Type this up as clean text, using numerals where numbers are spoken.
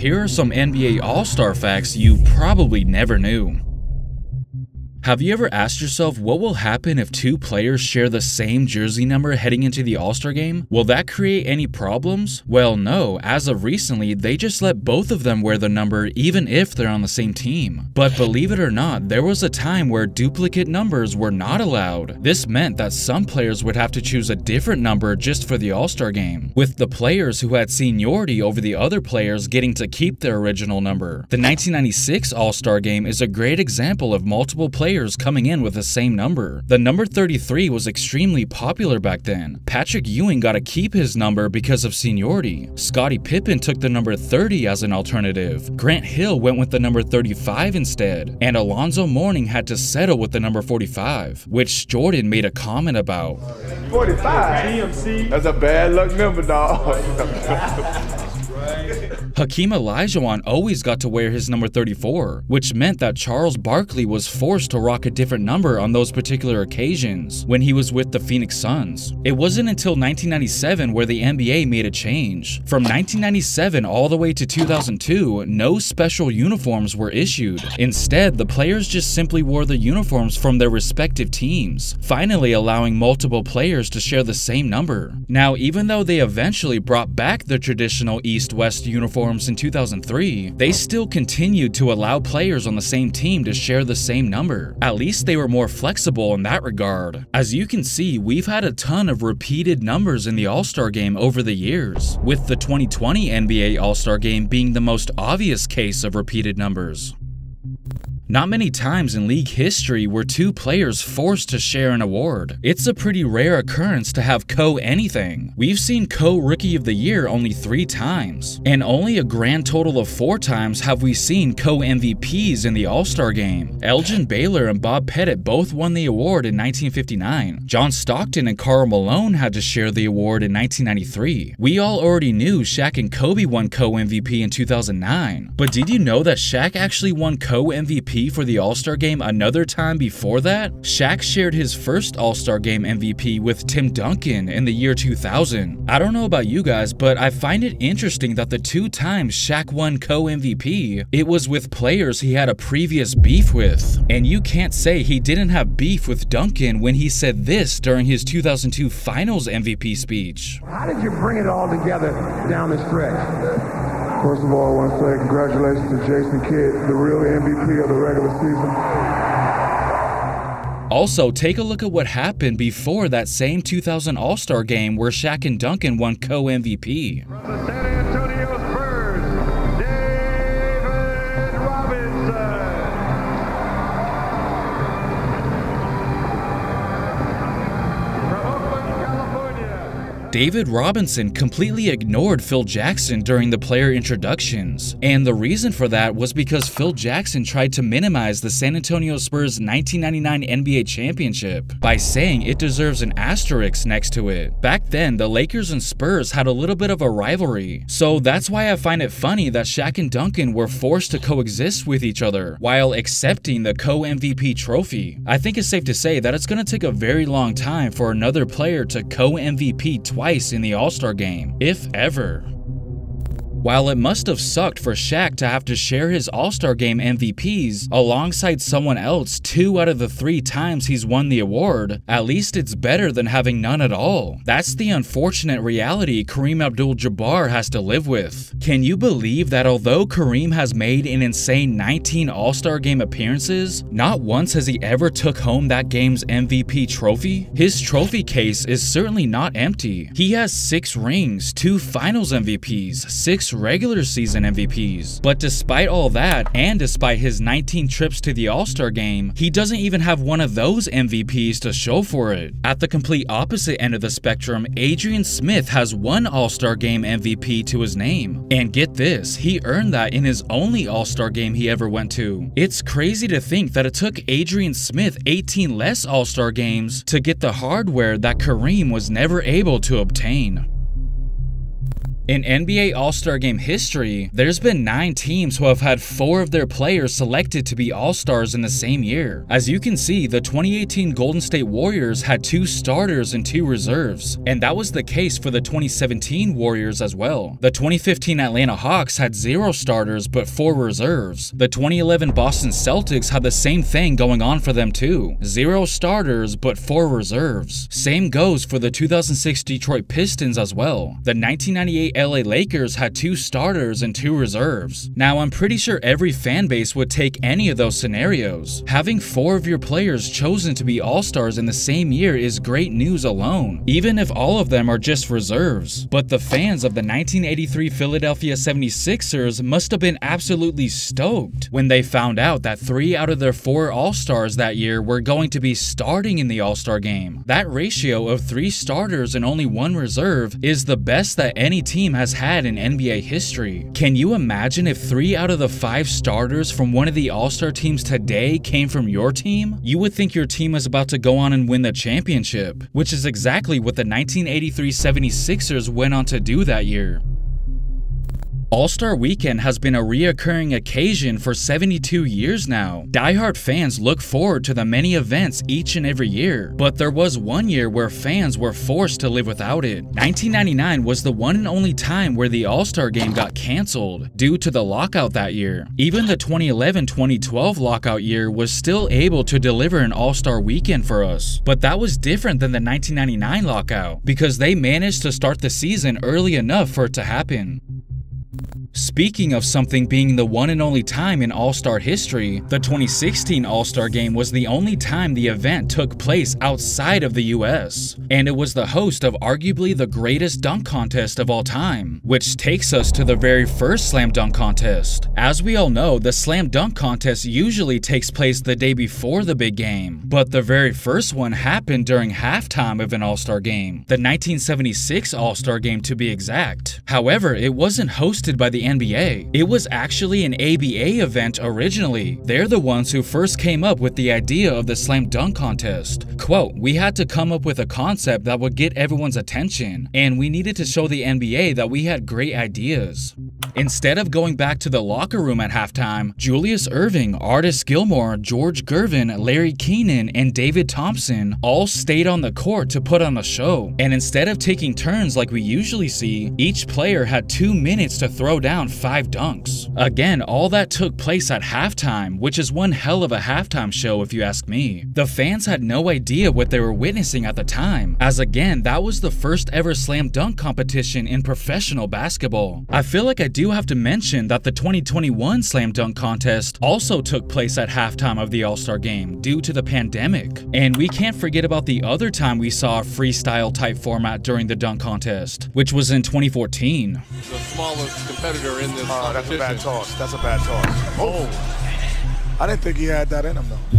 here are some NBA All-Star facts you probably never knew. Have you ever asked yourself what will happen if two players share the same jersey number heading into the All-Star game? Will that create any problems? Well, no. As of recently, they just let both of them wear the number even if they're on the same team. But believe it or not, there was a time where duplicate numbers were not allowed. This meant that some players would have to choose a different number just for the All-Star game, with the players who had seniority over the other players getting to keep their original number. The 1996 All-Star game is a great example of multiple players coming in with the same number. The number 33 was extremely popular back then. Patrick Ewing got to keep his number because of seniority. Scottie Pippen took the number 30 as an alternative. Grant Hill went with the number 35 instead. And Alonzo Mourning had to settle with the number 45, which Jordan made a comment about. 45? That's a bad luck number, dog. Hakeem Olajuwon always got to wear his number 34, which meant that Charles Barkley was forced to rock a different number on those particular occasions when he was with the Phoenix Suns. It wasn't until 1997 where the NBA made a change. From 1997 all the way to 2002, no special uniforms were issued. Instead, the players just simply wore the uniforms from their respective teams, finally allowing multiple players to share the same number. Now, even though they eventually brought back the traditional East-West uniforms in 2003, they still continued to allow players on the same team to share the same number. At least they were more flexible in that regard. As you can see, we've had a ton of repeated numbers in the All-Star game over the years, with the 2020 NBA All-Star game being the most obvious case of repeated numbers. Not many times in league history were two players forced to share an award. It's a pretty rare occurrence to have co-anything. We've seen co-Rookie of the Year only 3 times, and only a grand total of 4 times have we seen co-MVPs in the All-Star game. Elgin Baylor and Bob Pettit both won the award in 1959. John Stockton and Karl Malone had to share the award in 1993. We all already knew Shaq and Kobe won co-MVP in 2009, but did you know that Shaq actually won co-MVP for the All-Star game another time before that? Shaq shared his first All-Star game MVP with Tim Duncan in the year 2000. I don't know about you guys, but I find it interesting that the 2 times Shaq won co-MVP, it was with players he had a previous beef with. And you can't say he didn't have beef with Duncan when he said this during his 2002 Finals MVP speech. How did you bring it all together down the stretch? First of all, I want to say congratulations to Jason Kidd, the real MVP of the regular season. Also, take a look at what happened before that same 2000 All-Star game where Shaq and Duncan won co-MVP. From the San Antonio Spurs, David Robinson. From Oakland, California. David Robinson completely ignored Phil Jackson during the player introductions, and the reason for that was because Phil Jackson tried to minimize the San Antonio Spurs' 1999 NBA championship by saying it deserves an asterisk next to it. Back then, the Lakers and Spurs had a little bit of a rivalry, so that's why I find it funny that Shaq and Duncan were forced to coexist with each other while accepting the co-MVP trophy. I think it's safe to say that it's going to take a very long time for another player to co-MVP twice in the All-Star game, if ever. While it must have sucked for Shaq to have to share his All-Star Game MVPs alongside someone else 2 out of the 3 times he's won the award, at least it's better than having none at all. That's the unfortunate reality Kareem Abdul-Jabbar has to live with. Can you believe that although Kareem has made an insane 19 All-Star Game appearances, not once has he ever took home that game's MVP trophy? His trophy case is certainly not empty. He has 6 rings, 2 Finals MVPs, 6 regular season MVPs. But despite all that, and despite his 19 trips to the All-Star game, he doesn't even have one of those MVPs to show for it. At the complete opposite end of the spectrum, Adrian Smith has 1 All-Star game MVP to his name. And get this, he earned that in his only All-Star game he ever went to. It's crazy to think that it took Adrian Smith 18 less All-Star games to get the hardware that Kareem was never able to obtain. In NBA All-Star Game history, there's been 9 teams who have had 4 of their players selected to be All-Stars in the same year. As you can see, the 2018 Golden State Warriors had 2 starters and 2 reserves, and that was the case for the 2017 Warriors as well. The 2015 Atlanta Hawks had 0 starters but 4 reserves. The 2011 Boston Celtics had the same thing going on for them too. 0 starters but 4 reserves. Same goes for the 2006 Detroit Pistons as well. The 1998 LA Lakers had 2 starters and 2 reserves. Now, I'm pretty sure every fan base would take any of those scenarios. Having 4 of your players chosen to be All-Stars in the same year is great news alone, even if all of them are just reserves. But the fans of the 1983 Philadelphia 76ers must have been absolutely stoked when they found out that 3 out of their 4 All-Stars that year were going to be starting in the All-Star game. That ratio of 3 starters and only 1 reserve is the best that any team has had in NBA history. Can you imagine if 3 out of the 5 starters from one of the All-Star teams today came from your team? You would think your team is about to go on and win the championship, which is exactly what the 1983 76ers went on to do that year. All-Star Weekend has been a reoccurring occasion for 72 years now. Die-hard fans look forward to the many events each and every year, but there was one year where fans were forced to live without it. 1999 was the one and only time where the All-Star Game got canceled due to the lockout that year. Even the 2011-2012 lockout year was still able to deliver an All-Star Weekend for us, but that was different than the 1999 lockout because they managed to start the season early enough for it to happen. Speaking of something being the one and only time in All-Star history, the 2016 All-Star Game was the only time the event took place outside of the US, and it was the host of arguably the greatest dunk contest of all time, which takes us to the very first slam dunk contest. As we all know, the slam dunk contest usually takes place the day before the big game, but the very first one happened during halftime of an All-Star Game, the 1976 All-Star Game to be exact. However, it wasn't hosted by the NBA. It was actually an ABA event originally. They're the ones who first came up with the idea of the slam dunk contest. Quote, "We had to come up with a concept that would get everyone's attention, and we needed to show the NBA that we had great ideas." Instead of going back to the locker room at halftime, Julius Erving, Artis Gilmore, George Gervin, Larry Keenan, and David Thompson all stayed on the court to put on a show. And instead of taking turns like we usually see, each player had 2 minutes to throw down 5 dunks. Again, all that took place at halftime, which is one hell of a halftime show if you ask me. The fans had no idea what they were witnessing at the time, as again, that was the first ever slam dunk competition in professional basketball. I feel like I do have to mention that the 2021 slam dunk contest also took place at halftime of the All-Star Game due to the pandemic. And we can't forget about the other time we saw a freestyle type format during the dunk contest, which was in 2014. The smallest competitor in this That's a bad toss. That's a bad toss. Oh. I didn't think he had that in him, though.